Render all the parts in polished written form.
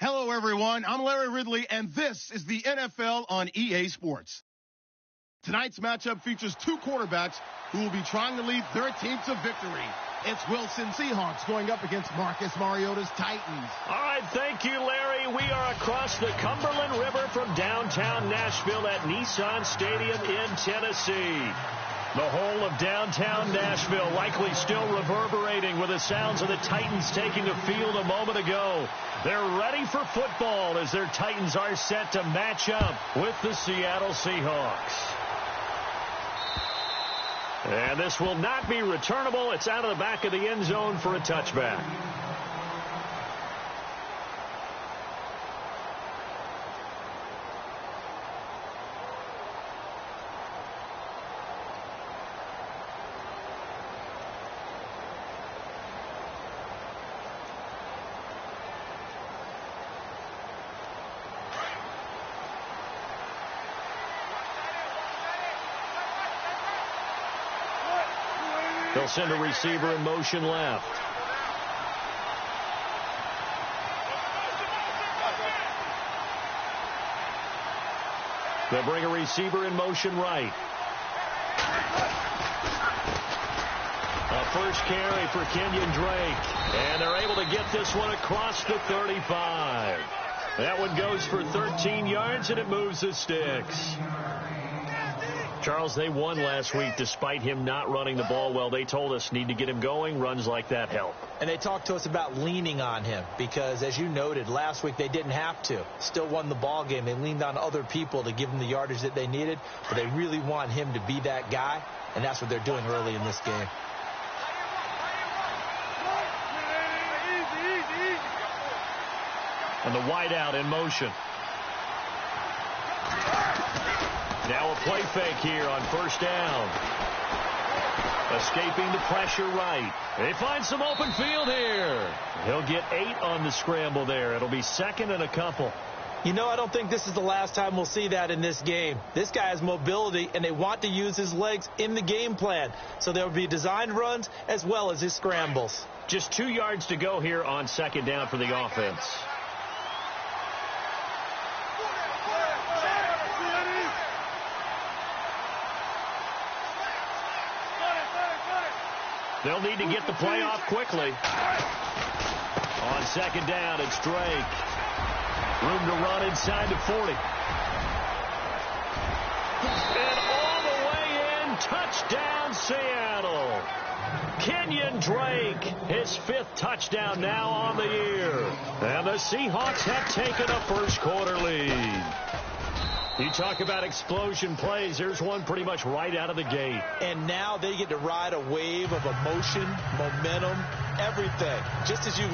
Hello, everyone. I'm Larry Ridley, and this is the NFL on EA Sports. Tonight's matchup features two quarterbacks who will be trying to lead their team to victory. It's Wilson Seahawks going up against Marcus Mariota's Titans. All right, thank you, Larry. We are across the Cumberland River from downtown Nashville at Nissan Stadium in Tennessee. The whole of downtown Nashville likely still reverberating with the sounds of the Titans taking the field a moment ago. They're ready for football as their Titans are set to match up with the Seattle Seahawks. And this will not be returnable. It's out of the back of the end zone for a touchback. They'll send a receiver in motion left. They'll bring a receiver in motion right. A first carry for Kenyon Drake. And they're able to get this one across the 35. That one goes for 13 yards, and it moves the sticks. Charles, they won last week despite him not running the ball well. They told us need to get him going. Runs like that help. And they talked to us about leaning on him because, as you noted, last week they didn't have to. Still won the ball game. They leaned on other people to give them the yardage that they needed, but they really want him to be that guy, and that's what they're doing early in this game. And the wideout in motion. Now a play fake here on first down. Escaping the pressure right. They find some open field here. He'll get 8 on the scramble there. It'll be second and a couple. You know, I don't think this is the last time we'll see that in this game. This guy has mobility, and they want to use his legs in the game plan. So there will be designed runs as well as his scrambles. Just 2 yards to go here on second down for the offense. They'll need to get the play off quickly. On second down, it's Drake. Room to run inside the 40. And all the way in, touchdown Seattle. Kenyon Drake, his 5th touchdown now on the year. And the Seahawks have taken a first quarter lead. You talk about explosion plays. There's one pretty much right out of the gate. And now they get to ride a wave of emotion, momentum, everything. Just as you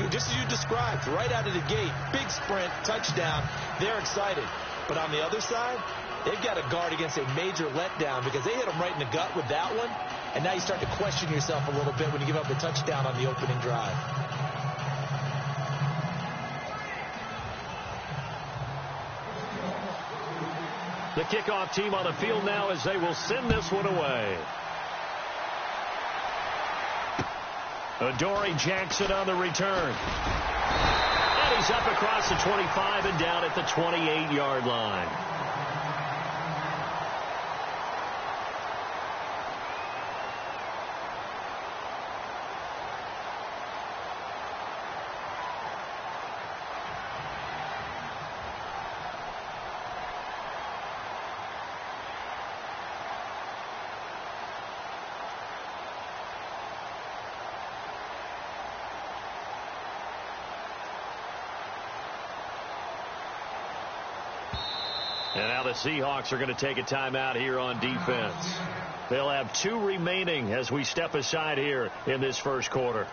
described, right out of the gate. Big sprint, touchdown. They're excited. But on the other side, they've got to guard against a major letdown because they hit them right in the gut with that one. And now you start to question yourself a little bit when you give up the touchdown on the opening drive. The kickoff team on the field now as they will send this one away. Adoree Jackson on the return. And he's up across the 25 and down at the 28-yard line. And now the Seahawks are going to take a timeout here on defense. They'll have 2 remaining as we step aside here in this first quarter.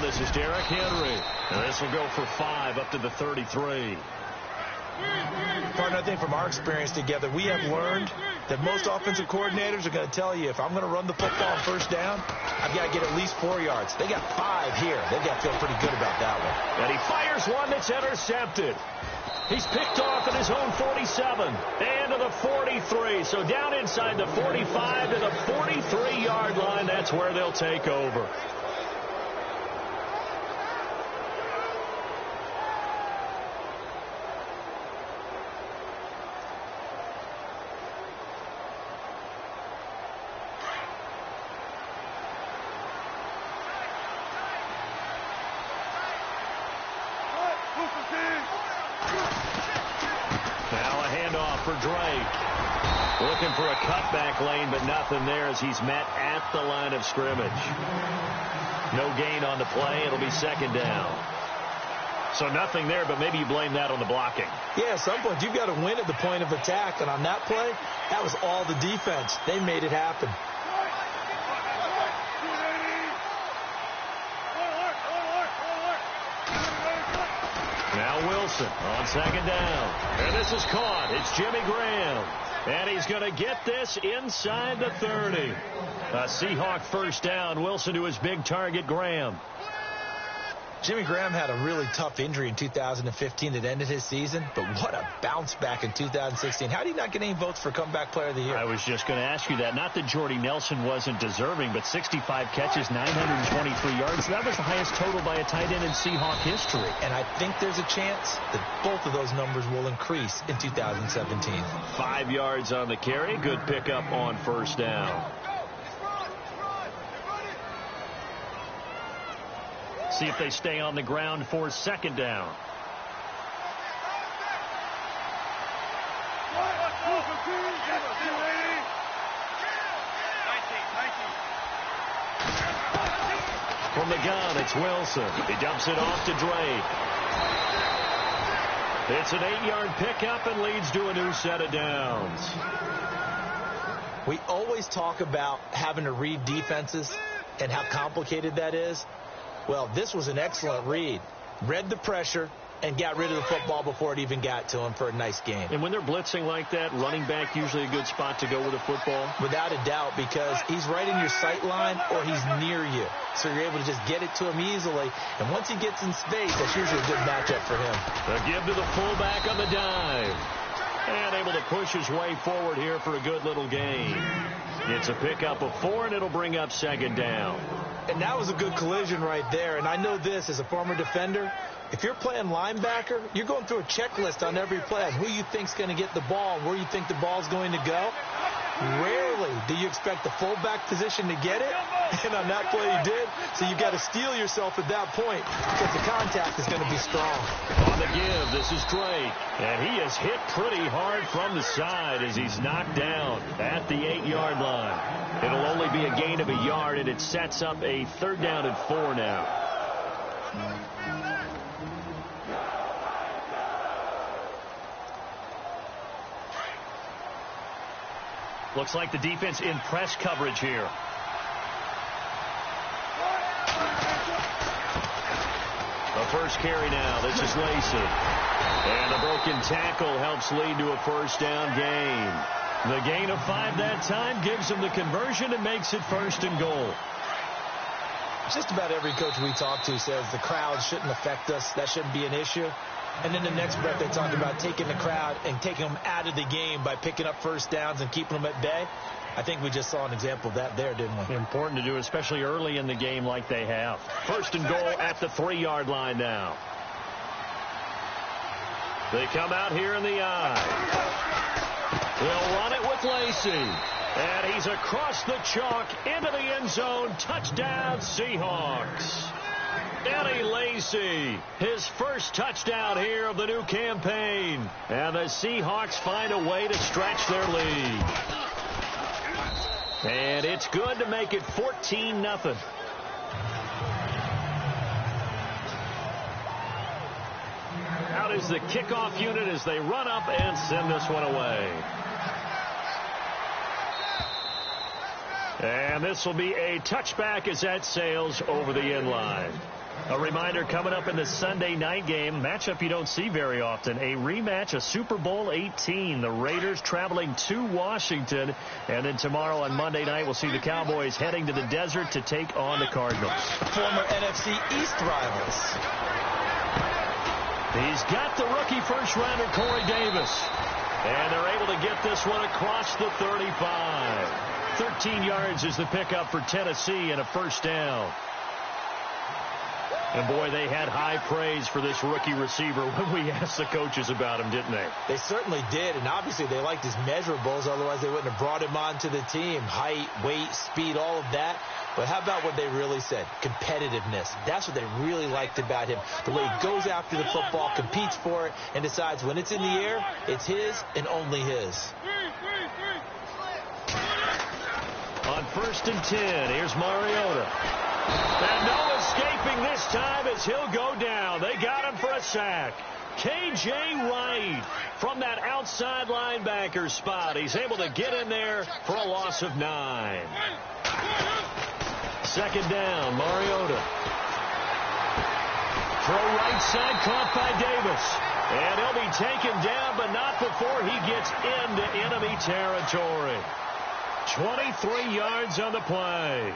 This is Derrick Henry. And this will go for 5 up to the 33. Partner, I think from our experience together, we have learned that most offensive coordinators are going to tell you, if I'm going to run the football on first down, I've got to get at least 4 yards. They got 5 here. They've got to feel pretty good about that one. And he fires one that's intercepted. He's picked off at his own 47 and to the 43. So down inside the 45 to the 43-yard line. That's where they'll take over. Now a handoff for Drake. Looking for a cutback lane, but nothing there as he's met at the line of scrimmage. No gain on the play. It'll be second down. So nothing there, but maybe you blame that on the blocking. Yeah, at some point you've got to win at the point of attack, and on that play, that was all the defense. They made it happen. Now Wilson on second down. And this is caught. It's Jimmy Graham. And he's going to get this inside the 30. A Seahawk first down. Wilson to his big target, Graham. Jimmy Graham had a really tough injury in 2015 that ended his season, but what a bounce back in 2016. How did he not get any votes for Comeback Player of the Year? I was just going to ask you that. Not that Jordy Nelson wasn't deserving, but 65 catches, 923 yards. That was the highest total by a tight end in Seahawk history. And I think there's a chance that both of those numbers will increase in 2017. 5 yards on the carry. Good pickup on first down. See if they stay on the ground for second down. From the gun, it's Wilson. He dumps it off to Drake. It's an 8-yard pickup and leads to a new set of downs. We always talk about having to read defenses and how complicated that is. Well, this was an excellent read. Read the pressure and got rid of the football before it even got to him for a nice game. And when they're blitzing like that, running back usually a good spot to go with a football? Without a doubt, because he's right in your sight line or he's near you. So you're able to just get it to him easily. And once he gets in space, that's usually a good matchup for him. A give to the fullback on the dive. And able to push his way forward here for a good little gain. It's a pickup of 4, and it'll bring up second down. And that was a good collision right there. And I know this as a former defender. If you're playing linebacker, you're going through a checklist on every play on who you think's going to get the ball and where you think the ball's going to go. Rarely do you expect the fullback position to get it. And on that play he did. So you've got to steel yourself at that point because the contact is going to be strong. On the give, this is Drake. And he is hit pretty hard from the side as he's knocked down at the 8-yard line. It'll only be a gain of a yard, and it sets up a 3rd down and 4 now. Looks like the defense in press coverage here. The first carry now. This is Lacey. And a broken tackle helps lead to a first down gain. The gain of 5 that time gives him the conversion and makes it 1st and goal. Just about every coach we talk to says the crowd shouldn't affect us. That shouldn't be an issue. And then the next breath they talk about taking the crowd and taking them out of the game by picking up first downs and keeping them at bay. I think we just saw an example of that there, didn't we? Important to do, especially early in the game like they have. 1st and goal at the 3-yard line now. They come out here in the eye. They'll run it with Lacey. And he's across the chalk into the end zone. Touchdown, Seahawks. Eddie Lacey, his first touchdown here of the new campaign. And the Seahawks find a way to stretch their lead. And it's good to make it 14-0. Out is the kickoff unit as they run up and send this one away. And this will be a touchback as that sails over the end line. A reminder coming up in the Sunday night game, matchup you don't see very often, a rematch of Super Bowl 18. The Raiders traveling to Washington. And then tomorrow on Monday night, we'll see the Cowboys heading to the desert to take on the Cardinals. Former NFC East rivals. He's got the rookie first-rounder, Corey Davis. And they're able to get this one across the 35. 13 yards is the pickup for Tennessee and a first down. And, boy, they had high praise for this rookie receiver when we asked the coaches about him, didn't they? They certainly did, and obviously they liked his measurables. Otherwise, they wouldn't have brought him onto the team. Height, weight, speed, all of that. But how about what they really said? Competitiveness. That's what they really liked about him. The way he goes after the football, competes for it, and decides when it's in the air, it's his and only his. On 1st and 10, here's Mariota. And no escaping this time as he'll go down. They got him for a sack. K.J. Wright from that outside linebacker spot. He's able to get in there for a loss of 9. 2nd down, Mariota. Throw right side caught by Davis. And he'll be taken down, but not before he gets into enemy territory. 23 yards on the play.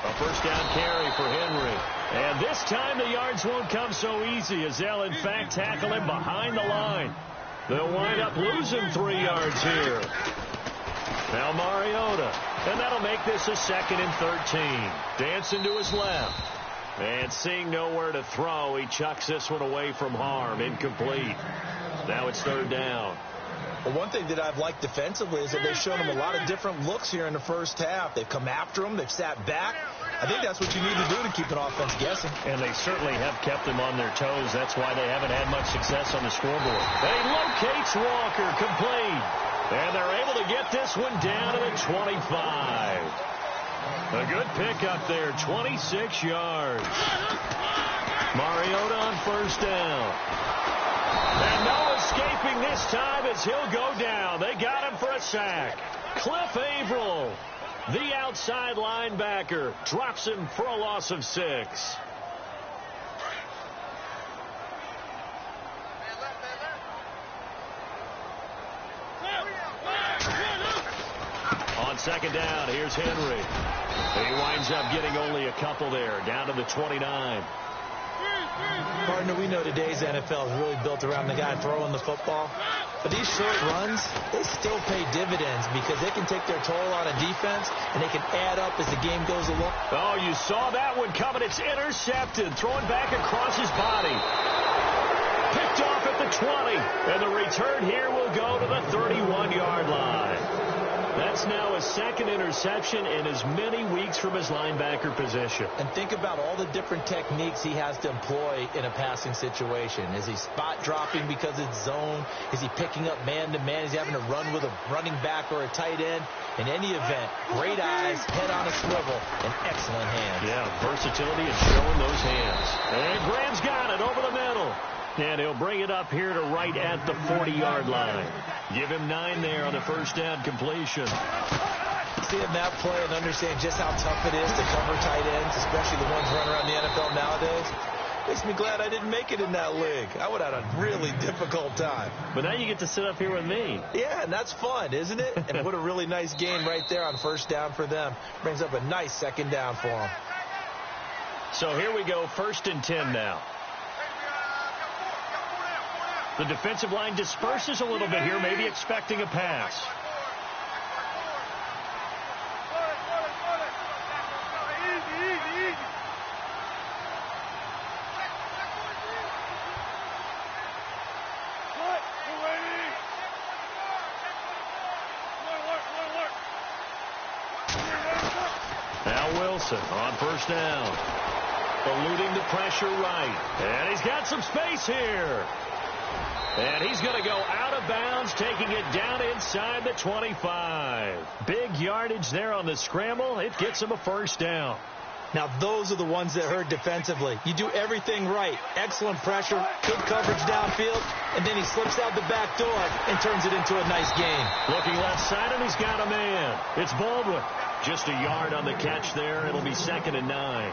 A first down carry for Henry. And this time the yards won't come so easy as they'll, in fact, tackle him behind the line. They'll wind up losing 3 yards here. Now Mariota. And that'll make this a 2nd and 13. Dancing to his left. And seeing nowhere to throw, he chucks this one away from harm. Incomplete. Now it's 3rd down. Well, one thing that I've liked defensively is that they've shown him a lot of different looks here in the first half. They've come after him. They've sat back. I think that's what you need to do to keep an offense guessing. And they certainly have kept them on their toes. That's why they haven't had much success on the scoreboard. They locates Walker, complete. And they're able to get this one down to the 25. A good pickup there, 26 yards. Mariota on 1st down. And no escaping this time as he'll go down. They got him for a sack. Cliff Averill, the outside linebacker, drops him for a loss of 6. On 2nd down, here's Henry. He winds up getting only a couple there, down to the 29. Partner, we know today's NFL is really built around the guy throwing the football. But these short runs, they still pay dividends because they can take their toll on a defense and they can add up as the game goes along. Oh, you saw that one coming. It's intercepted. Throwing back across his body. Picked off at the 20. And the return here will go to the 31-yard line. That's now a 2nd interception in as many weeks from his linebacker position. And think about all the different techniques he has to employ in a passing situation. Is he spot dropping because it's zone? Is he picking up man-to-man? Is he having to run with a running back or a tight end? In any event, great eyes, head on a swivel, and excellent hands. Yeah, versatility and showing those hands. And Graham's got it over the middle. And he'll bring it up here to right at the 40-yard line. Give him 9 there on the first down completion. Seeing that play and understand just how tough it is to cover tight ends, especially the ones running around the NFL nowadays, makes me glad I didn't make it in that league. I would have had a really difficult time. But now you get to sit up here with me. Yeah, and that's fun, isn't it? And what a really nice game right there on first down for them. Brings up a nice 2nd down for them. So here we go, 1st and 10 now. The defensive line disperses a little bit here, maybe expecting a pass. Now Wilson on 1st down. Eluding the pressure right. And he's got some space here. And he's going to go out of bounds, taking it down inside the 25. Big yardage there on the scramble. It gets him a first down. Now, those are the ones that hurt defensively. You do everything right. Excellent pressure, good coverage downfield, and then he slips out the back door and turns it into a nice gain. Looking left side, and he's got a man. It's Baldwin. Just a yard on the catch there. It'll be 2nd and 9.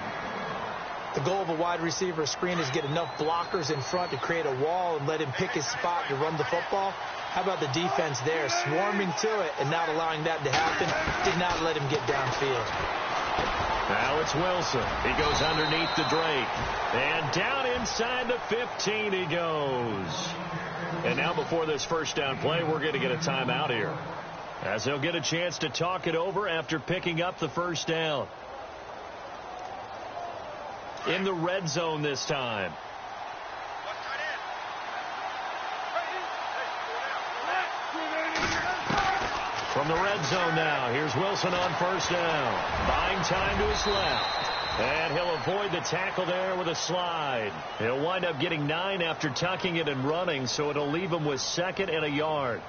The goal of a wide receiver screen is get enough blockers in front to create a wall and let him pick his spot to run the football. How about the defense there, swarming to it and not allowing that to happen? Did not let him get downfield. Now it's Wilson. He goes underneath the Drake. And down inside the 15 he goes. And now before this first down play, we're going to get a timeout here, as they'll get a chance to talk it over after picking up the first down. In the red zone this time. From the red zone now, here's Wilson on first down. Buying time to his left. And he'll avoid the tackle there with a slide. He'll wind up getting 9 after tucking it and running, so it'll leave him with 2nd and a yard.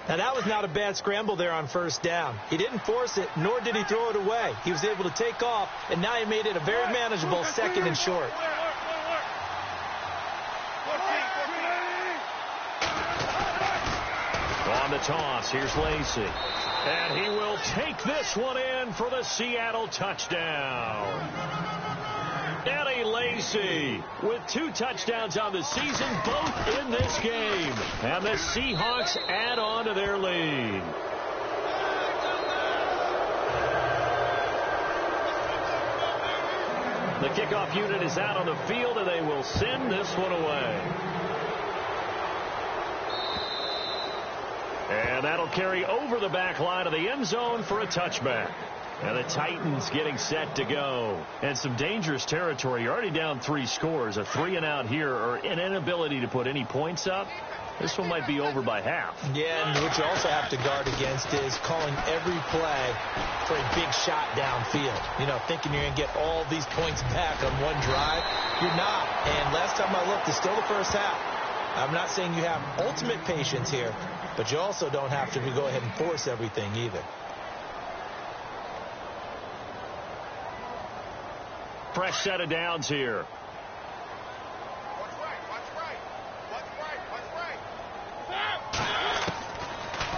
Now, that was not a bad scramble there on first down. He didn't force it, nor did he throw it away. He was able to take off, and now he made it a very manageable 2nd and short. On the toss, here's Lacey. And he will take this one in for the Seattle touchdown. Eddie Lacey with 2 touchdowns on the season, both in this game. And the Seahawks add on to their lead. The kickoff unit is out on the field, and they will send this one away. And that'll carry over the back line of the end zone for a touchback. And the Titans getting set to go. And some dangerous territory. You're already down 3 scores. A 3-and-out here, or an inability to put any points up. This one might be over by half. Yeah, and what you also have to guard against is calling every play for a big shot downfield. You know, thinking you're going to get all these points back on one drive. You're not. And last time I looked, it's still the first half. I'm not saying you have ultimate patience here, but you also don't have to go ahead and force everything either. Fresh set of downs here.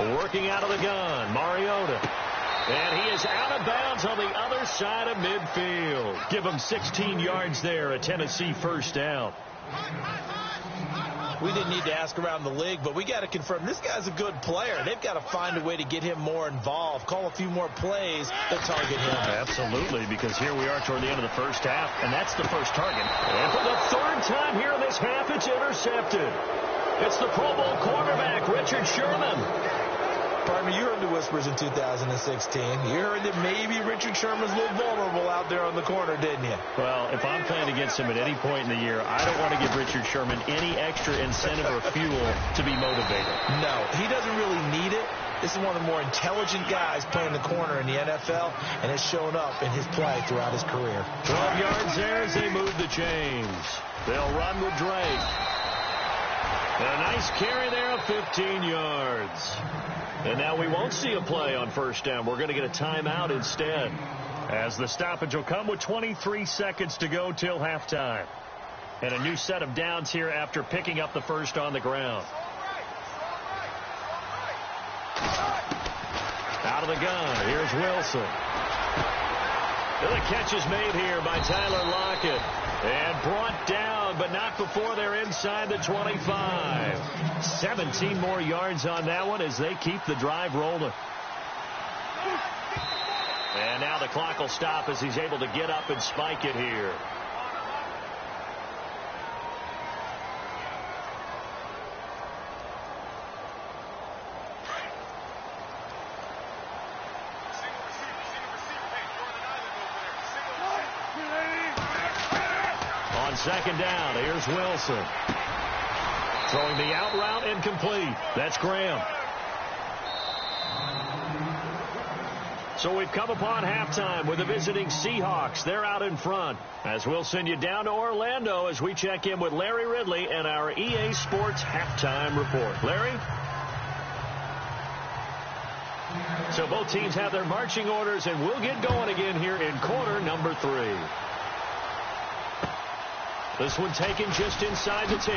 Working out of the gun, Mariota. And he is out of bounds on the other side of midfield. Give him 16 yards there, a Tennessee first down. We didn't need to ask around the league, but we got to confirm this guy's a good player. They've got to find a way to get him more involved, call a few more plays that target him. Absolutely, because here we are toward the end of the first half, and that's the first target. And for the 3rd time here in this half, it's intercepted. It's the Pro Bowl cornerback, Richard Sherman. Pardon me, you heard the whispers in 2016. You heard that maybe Richard Sherman's a little vulnerable out there on the corner, didn't you? Well, if I'm playing against him at any point in the year, I don't want to give Richard Sherman any extra incentive or fuel to be motivated. No, he doesn't really need it. This is one of the more intelligent guys playing the corner in the NFL, and it's shown up in his play throughout his career. 12 yards there as they move the chains. They'll run with Drake. A nice carry there of 15 yards. And now we won't see a play on first down. We're going to get a timeout instead, as the stoppage will come with 23 seconds to go till halftime. And a new set of downs here after picking up the first on the ground. Out of the gun, here's Wilson. The catch is made here by Tyler Lockett. And brought down, but not before they're inside the 25. 17 more yards on that one as they keep the drive rolling. And now the clock will stop as he's able to get up and spike it here. Second down, here's Wilson. Throwing the out route incomplete. That's Graham. So we've come upon halftime with the visiting Seahawks. They're out in front. As we'll send you down to Orlando as we check in with Larry Ridley and our EA Sports halftime report. Larry? So both teams have their marching orders, and we'll get going again here in quarter number 3. This one taken just inside the 10.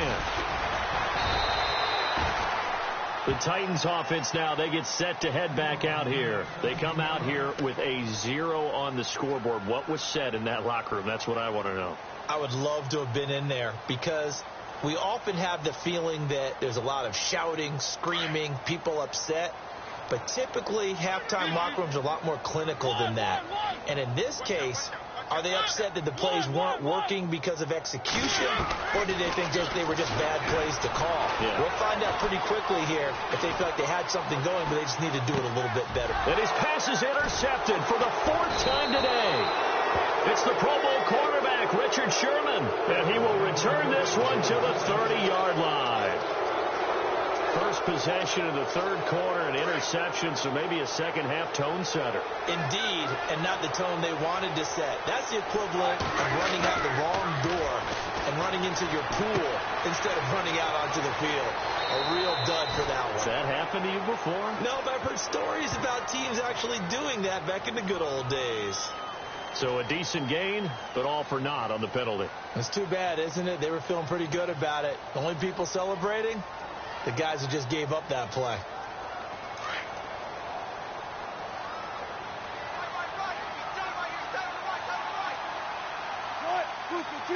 The Titans offense now, they get set to head back out here. They come out here with a 0 on the scoreboard. What was said in that locker room? That's what I want to know. I would love to have been in there because we often have the feeling that there's a lot of shouting, screaming, people upset. But typically, halftime locker rooms are a lot more clinical than that. And in this case, are they upset that the plays weren't working because of execution, or did they think that they were just bad plays to call? Yeah. We'll find out pretty quickly here if they feel like they had something going, but they just need to do it a little bit better. And his pass is intercepted for the 4th time today. It's the Pro Bowl quarterback, Richard Sherman, and he will return this one to the 30-yard line. First possession of the 3rd quarter, an interception, so maybe a second-half tone setter. Indeed, and not the tone they wanted to set. That's the equivalent of running out the wrong door and running into your pool instead of running out onto the field. A real dud for that one. Has that happened to you before? No, but I've heard stories about teams actually doing that back in the good old days. So a decent gain, but all for naught on the penalty. It's too bad, isn't it? They were feeling pretty good about it. The only people celebrating? The guys who just gave up that play.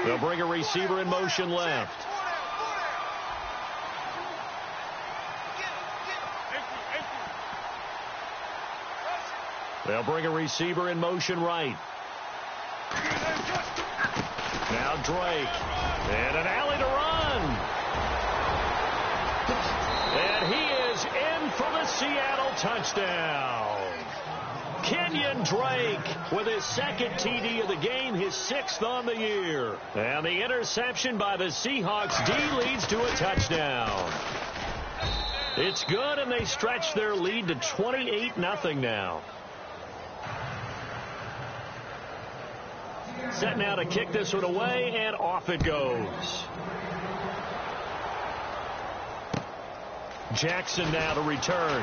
They'll bring a receiver in motion left. They'll bring a receiver in motion right. Now Drake. And an alley to run. And he is in for the Seattle touchdown. Kenyon Drake with his 2nd TD of the game, his 6th on the year. And the interception by the Seahawks D leads to a touchdown. It's good, and they stretch their lead to 28-0 now. Set now to kick this one away, and off it goes. Jackson now to return.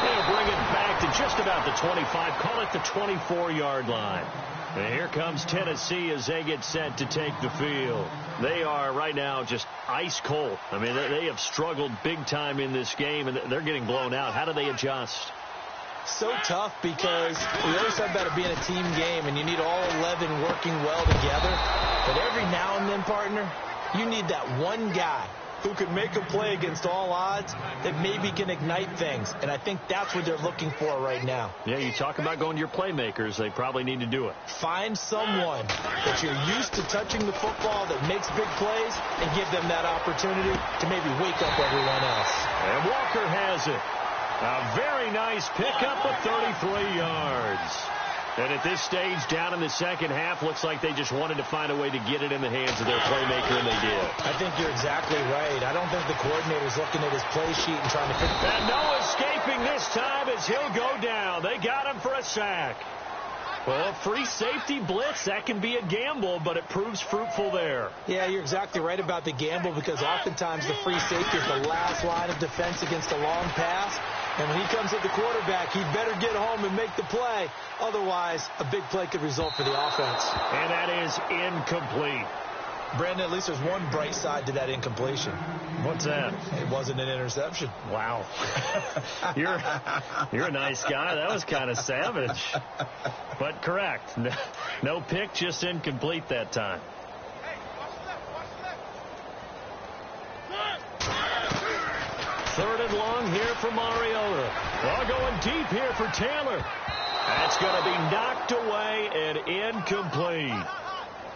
They'll bring it back to just about the 25, call it the 24-yard line. And here comes Tennessee as they get set to take the field. They are right now just ice cold. I mean, they have struggled big time in this game, and they're getting blown out. How do they adjust? So tough because we always talk about it being a team game, and you need all 11 working well together. But every now and then, partner, you need that one guy who can make a play against all odds that maybe can ignite things. And I think that's what they're looking for right now. Yeah, you talk about going to your playmakers. They probably need to do it. Find someone that you're used to touching the football that makes big plays and give them that opportunity to maybe wake up everyone else. And Walker has it. A very nice pickup of 33 yards. And at this stage, down in the second half, looks like they just wanted to find a way to get it in the hands of their playmaker, and they did. I think you're exactly right. I don't think the coordinator's looking at his play sheet and trying to figure it out. And no escaping this time as he'll go down. They got him for a sack. Well, free safety blitz, that can be a gamble, but it proves fruitful there. Yeah, you're exactly right about the gamble because oftentimes the free safety is the last line of defense against a long pass. And when he comes at the quarterback, he better get home and make the play. Otherwise, a big play could result for the offense. And that is incomplete. Brandon, at least there's one bright side to that incompletion. What's that? It wasn't an interception. Wow. You're a nice guy. That was kind of savage. But correct. No pick, just incomplete that time. Third and long here for Mariota. Well, going deep here for Taylor. That's going to be knocked away and incomplete.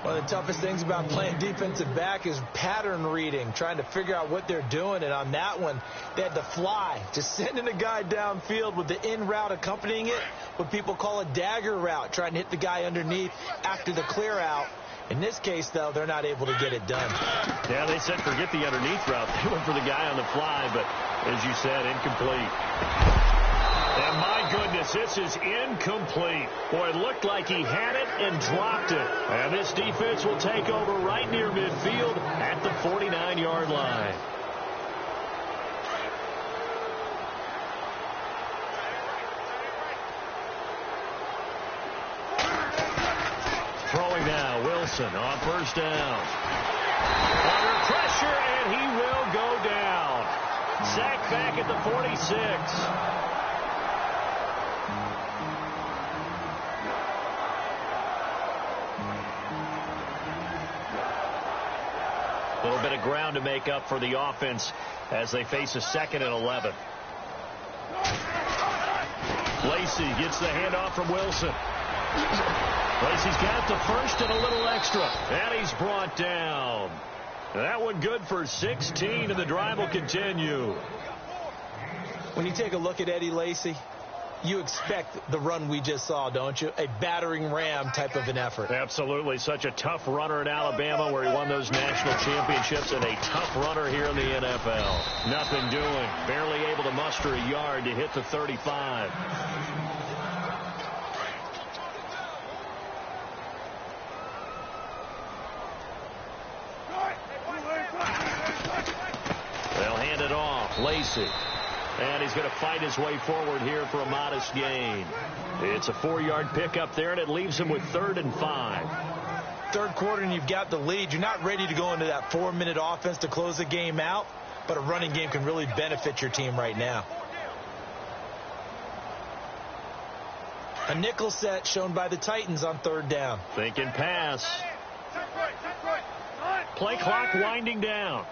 One of the toughest things about playing defensive back is pattern reading, trying to figure out what they're doing. And on that one, they had to fly, just sending a guy downfield with the in route accompanying it, what people call a dagger route, trying to hit the guy underneath after the clear out. In this case, though, they're not able to get it done. Yeah, they said forget the underneath route. They went for the guy on the fly, but as you said, incomplete. And my goodness, this is incomplete. Boy, it looked like he had it and dropped it. And this defense will take over right near midfield at the 49-yard line. throwing now. Wilson on first down. Under pressure, and he will go down. Sacked back at the 46. A little bit of ground to make up for the offense as they face a 2nd and 11. Lacey gets the handoff from Wilson. Lacey's got the first and a little extra. And he's brought down. That one good for 16, and the drive will continue. When you take a look at Eddie Lacy, you expect the run we just saw, don't you? A battering ram type of an effort. Absolutely. Such a tough runner in Alabama where he won those national championships, and a tough runner here in the NFL. Nothing doing. Barely able to muster a yard to hit the 35. They'll hand it off. Lacey. And he's going to fight his way forward here for a modest gain. It's a 4-yard pickup there, and it leaves him with 3rd and 5. Third quarter, and you've got the lead. You're not ready to go into that 4-minute offense to close the game out, but a running game can really benefit your team right now. A nickel set shown by the Titans on 3rd down. Thinking pass. Play clock winding down.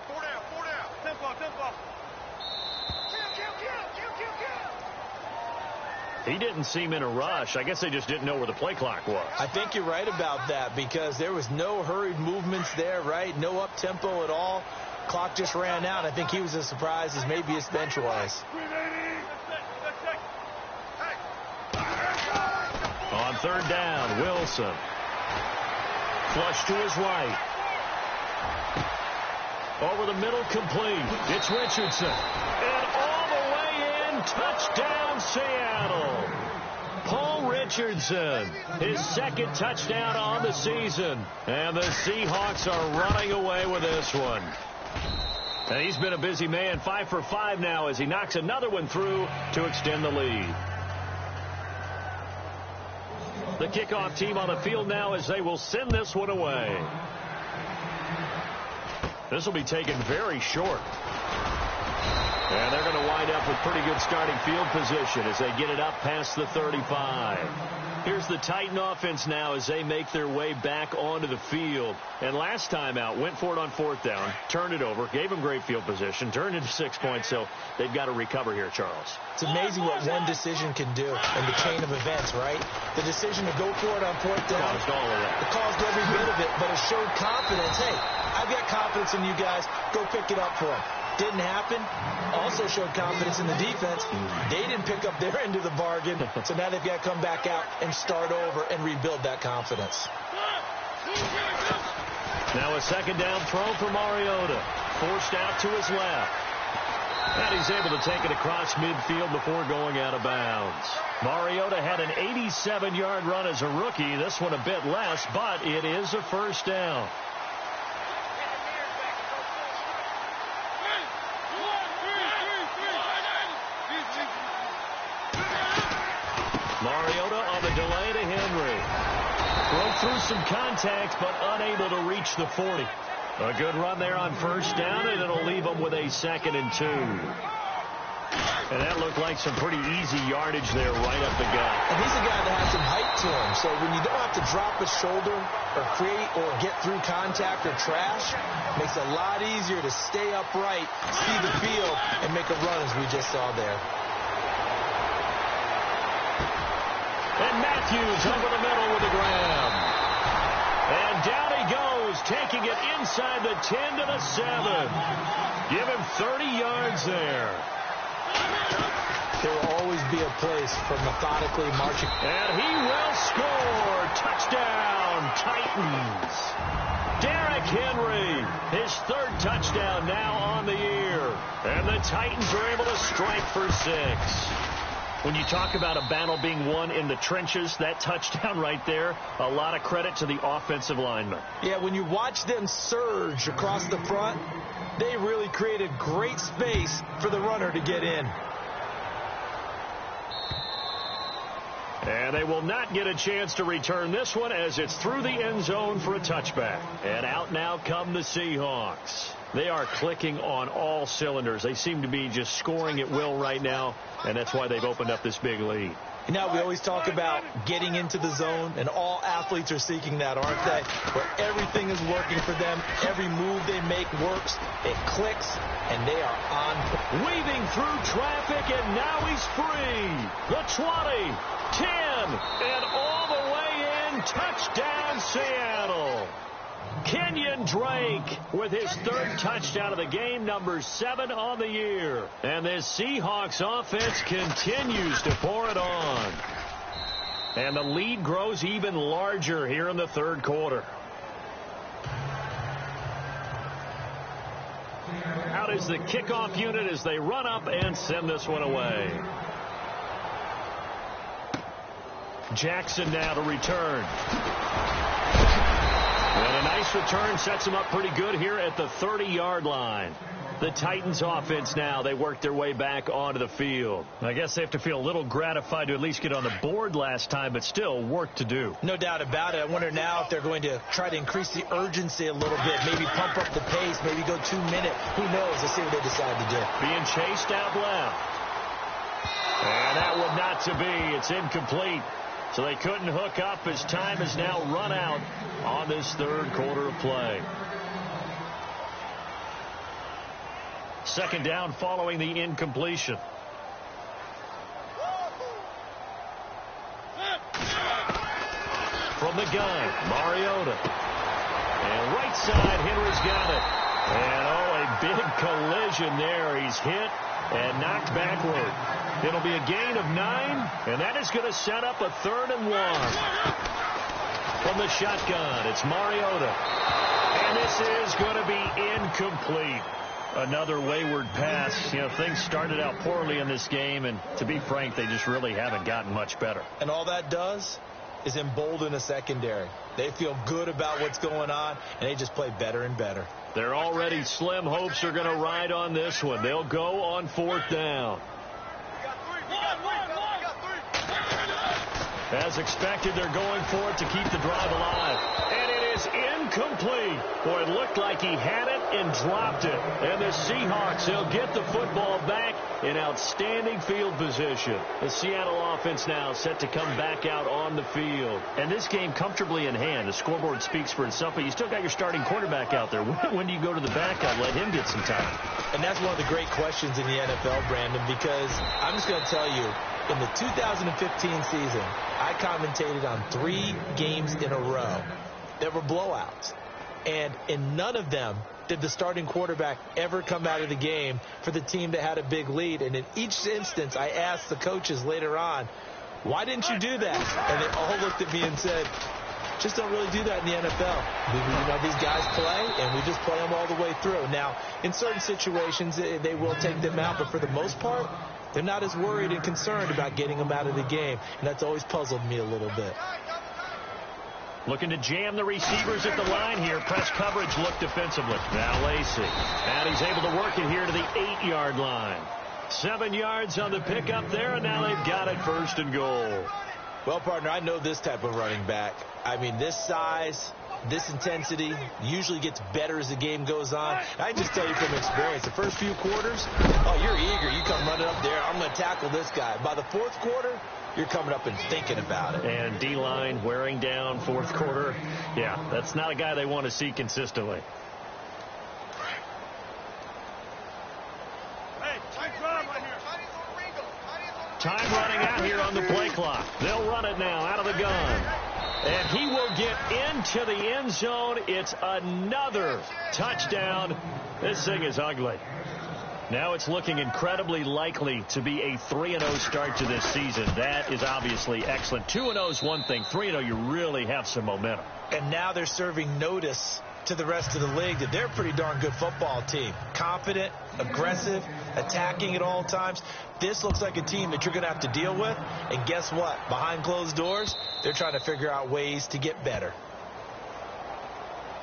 He didn't seem in a rush. I guess they just didn't know where the play clock was. I think you're right about that because there was no hurried movements there, right? No up-tempo at all. Clock just ran out. I think he was as surprised as maybe his bench was. On 3rd down, Wilson. Flush to his right. Over the middle, complete. It's Richardson. And all the way in, touchdown, Seattle. Paul Richardson, his 2nd touchdown on the season. And the Seahawks are running away with this one. And he's been a busy man, 5 for 5 now as he knocks another one through to extend the lead. The kickoff team on the field now as they will send this one away. This will be taken very short. And they're going to wind up with pretty good starting field position as they get it up past the 35. Here's the Titan offense now as they make their way back onto the field. And last time out, went for it on 4th down, turned it over, gave them great field position, turned into 6 points, so they've got to recover here, Charles. It's amazing what one decision can do in the chain of events, right? The decision to go for it on 4th down. Caused all of that. It caused every bit of it, but it showed confidence. Hey, I've got confidence in you guys. Go pick it up for them. Didn't happen. Also showed confidence in the defense. They didn't pick up their end of the bargain, so now they've got to come back out and start over and rebuild that confidence. Now a 2nd down throw for Mariota. Forced out to his left. And he's able to take it across midfield before going out of bounds. Mariota had an 87-yard run as a rookie. This one a bit less, but it is a 1st down. Mariota on the delay to Henry. Broke through some contact, but unable to reach the 40. A good run there on 1st down, and it'll leave them with a 2nd and 2. And that looked like some pretty easy yardage there right up the gut. And he's a guy that has some height to him, so when you don't have to drop a shoulder or create or get through contact or trash, it makes it a lot easier to stay upright, see the field, and make a run as we just saw there. And Matthews over the middle with the grab. And down he goes, taking it inside the 10 to the 7. Give him 30 yards there. There will always be a place for methodically marching. And he will score. Touchdown, Titans. Derrick Henry, his 3rd touchdown now on the year. And the Titans are able to strike for 6. When you talk about a battle being won in the trenches, that touchdown right there, a lot of credit to the offensive linemen. Yeah, when you watch them surge across the front, they really created great space for the runner to get in. And they will not get a chance to return this one as it's through the end zone for a touchback. And out now come the Seahawks. They are clicking on all cylinders. They seem to be just scoring at will right now, and that's why they've opened up this big lead. You know, we always talk about getting into the zone, and all athletes are seeking that, aren't they? Where everything is working for them. Every move they make works. It clicks, and they are on. Weaving through traffic, and now he's free. The 20, 10, and all the way in. Touchdown, Seattle. Kenyon Drake with his third touchdown of the game, number 7 on the year. And this Seahawks offense continues to pour it on. And the lead grows even larger here in the third quarter. Out is the kickoff unit as they run up and send this one away. Jackson now to return. And a nice return sets them up pretty good here at the 30-yard line. The Titans offense now, they work their way back onto the field. I guess they have to feel a little gratified to at least get on the board last time, but still work to do. No doubt about it. I wonder now if they're going to try to increase the urgency a little bit, maybe pump up the pace, maybe go 2 minute. Who knows? Let's see what they decide to do. Being chased out left. And that one not to be. It's incomplete. So they couldn't hook up as time has now run out on this third quarter of play. Second down following the incompletion. From the gun, Mariota. And right side, Henry's got it. And a big collision there. He's hit and knocked backward. It'll be a gain of 9, and that is going to set up a 3rd and 1. From the shotgun, it's Mariota. And this is going to be incomplete. Another wayward pass. You know, things started out poorly in this game, and to be frank, they just really haven't gotten much better. And all that does is embolden a secondary. They feel good about what's going on, and they just play better and better. Their already slim hopes are going to ride on this one. They'll go on 4th down. As expected, they're going for it to keep the drive alive. And it is incomplete. Boy, it looked like he had it and dropped it. And the Seahawks, they'll get the football back in outstanding field position. The Seattle offense now set to come back out on the field. And this game comfortably in hand. The scoreboard speaks for itself, but you still got your starting quarterback out there. When do you go to the backup, let him get some time? And that's one of the great questions in the NFL, Brandon, because I'm just going to tell you, in the 2015 season, I commentated on 3 games in a row that were blowouts. And in none of them did the starting quarterback ever come out of the game for the team that had a big lead. And in each instance, I asked the coaches later on, why didn't you do that? And they all looked at me and said, just don't really do that in the NFL. You know, these guys play, and we just play them all the way through. Now, in certain situations, they will take them out, but for the most part, they're not as worried and concerned about getting them out of the game, and that's always puzzled me a little bit. Looking to jam the receivers at the line here. Press coverage look defensively. Now Lacey. And he's able to work it here to the 8-yard line. 7 yards on the pickup there, and now they've got it 1st and goal. Well, partner, I know this type of running back. I mean, this size, this intensity usually gets better as the game goes on. I can just tell you from experience, the first few quarters, oh, you're eager. You come running up there. I'm going to tackle this guy. By the 4th quarter, you're coming up and thinking about it. And D-line wearing down 4th quarter. Yeah, that's not a guy they want to see consistently. Time running out here on the play clock. They'll run it now out of the gun. And he will get into the end zone. It's another touchdown. This thing is ugly. Now it's looking incredibly likely to be a 3-0 start to this season. That is obviously excellent. 2-0 is one thing. 3-0, you really have some momentum. And now they're serving notice to the rest of the league that they're a pretty darn good football team. Confident, aggressive, attacking at all times. This looks like a team that you're going to have to deal with. And guess what? Behind closed doors, they're trying to figure out ways to get better.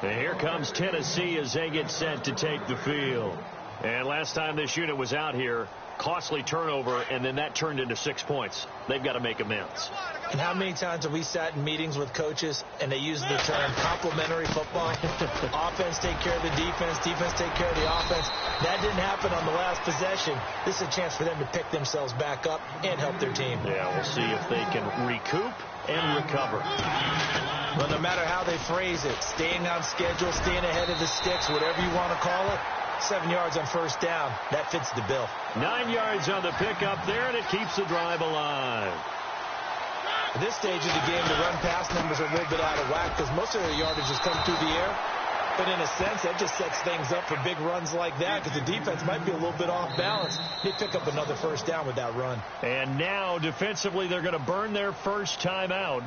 And here comes Tennessee as they get set to take the field. And last time this unit was out here, Costly turnover, and then that turned into 6 points. They've got to make amends. And how many times have we sat in meetings with coaches and they use the term complementary football? Offense take care of the defense, defense take care of the offense. That didn't happen on the last possession. This is a chance for them to pick themselves back up and help their team. Yeah, we'll see if they can recoup and recover. Well, no matter how they phrase it, staying on schedule, staying ahead of the sticks, whatever you want to call it, 7 yards on first down, that fits the bill. 9 yards on the pickup there, and it keeps the drive alive. At this stage of the game, the run-pass numbers are a little bit out of whack because most of their yardage has come through the air. But in a sense, that just sets things up for big runs like that because the defense might be a little bit off balance. They pick up another first down with that run. And now, defensively, they're going to burn their first time out.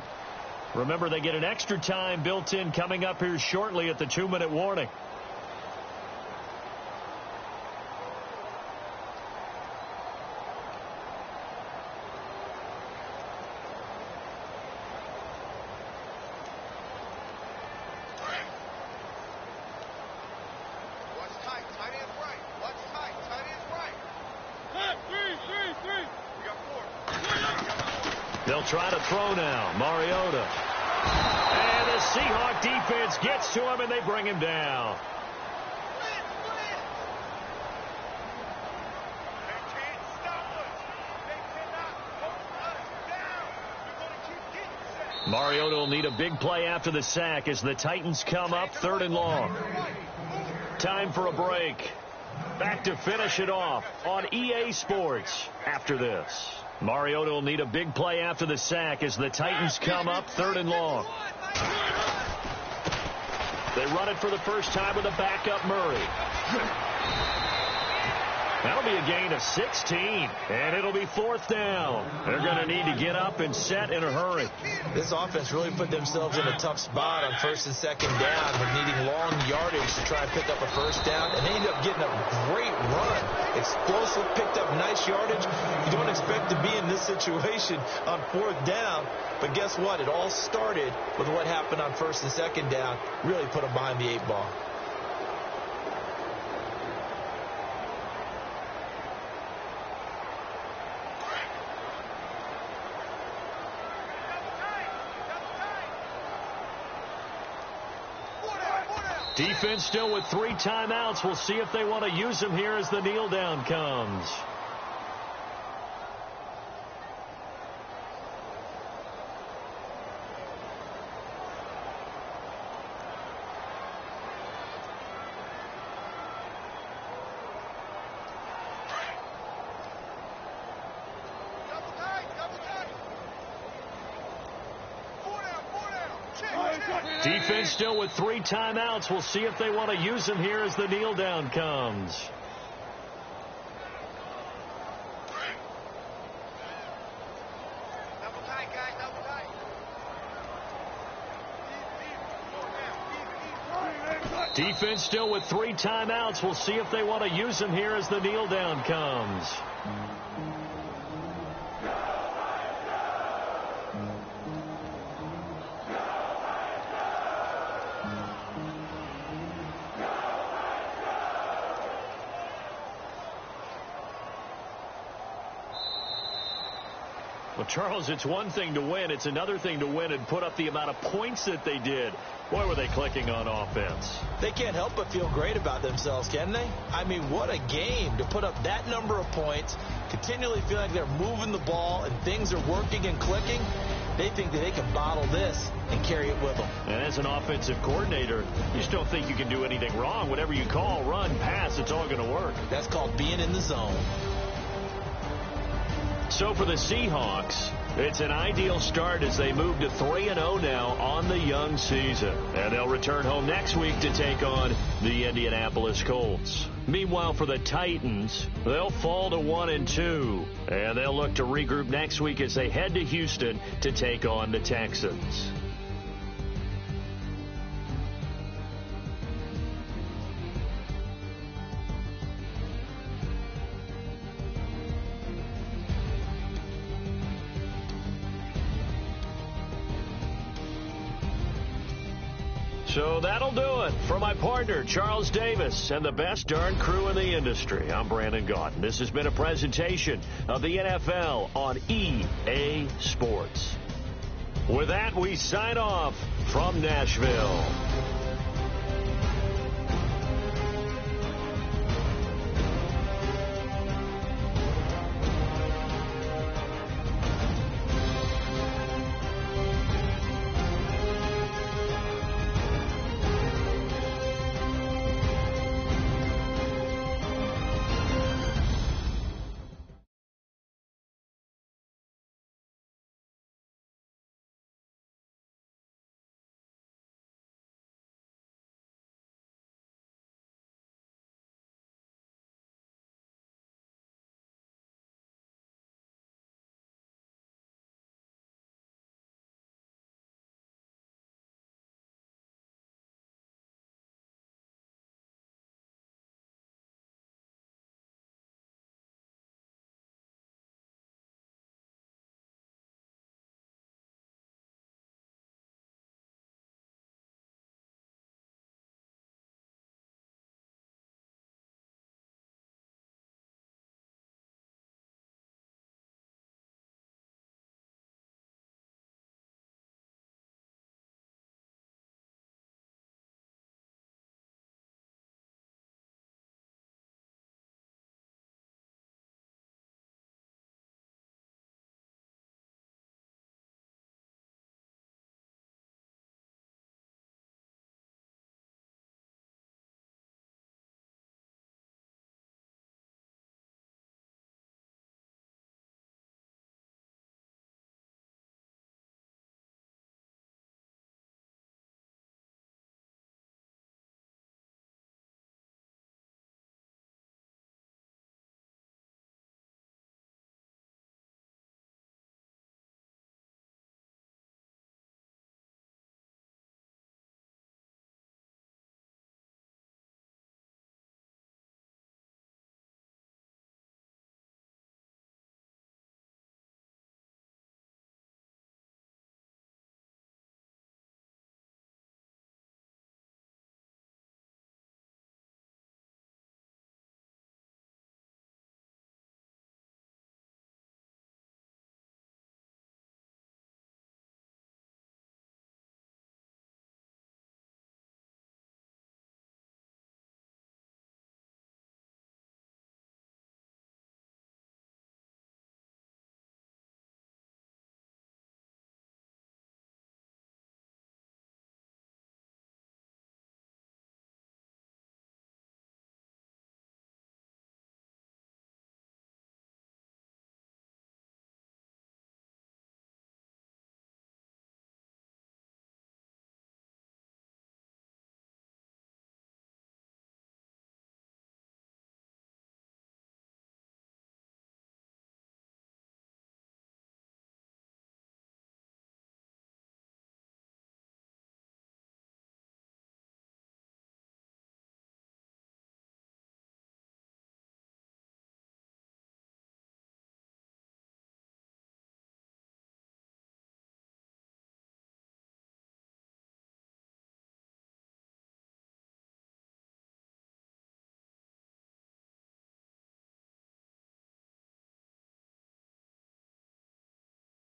Remember, they get an extra time built in coming up here shortly at the 2-minute warning. They'll try to throw now. Mariota. And the Seahawk defense gets to him, and they bring him down. Mariota will need a big play after the sack as the Titans come up 3rd and long. Time for a break. Back to finish it off on EA Sports after this. Mariota will need a big play after the sack as the Titans come up 3rd and long. They run it for the first time with a backup Murray. That'll be a gain of 16, and it'll be 4th down. They're going to need to get up and set in a hurry. This offense really put themselves in a tough spot on 1st and 2nd down with needing long yardage to try and pick up a first down, and they ended up getting a great run. Explosive, picked up nice yardage. You don't expect to be in this situation on 4th down, but guess what? It all started with what happened on 1st and 2nd down. Really put them behind the 8 ball. Defense still with 3 timeouts. We'll see if they want to use them here as the kneel down comes. Defense still with 3 timeouts. We'll see if they want to use them here as the kneel down comes. Defense still with 3 timeouts. We'll see if they want to use them here as the kneel down comes. Well, Charles, it's one thing to win. It's another thing to win and put up the amount of points that they did. Boy, were they clicking on offense. They can't help but feel great about themselves, can they? I mean, what a game to put up that number of points, continually feel like they're moving the ball and things are working and clicking. They think that they can bottle this and carry it with them. And as an offensive coordinator, you just don't think you can do anything wrong. Whatever you call, run, pass, it's all going to work. That's called being in the zone. So for the Seahawks, it's an ideal start as they move to 3-0 now on the young season. And they'll return home next week to take on the Indianapolis Colts. Meanwhile, for the Titans, they'll fall to 1-2. And they'll look to regroup next week as they head to Houston to take on the Texans. So that'll do it. For my partner, Charles Davis, and the best darn crew in the industry, I'm Brandon Gaudin. This has been a presentation of the NFL on EA Sports. With that, we sign off from Nashville.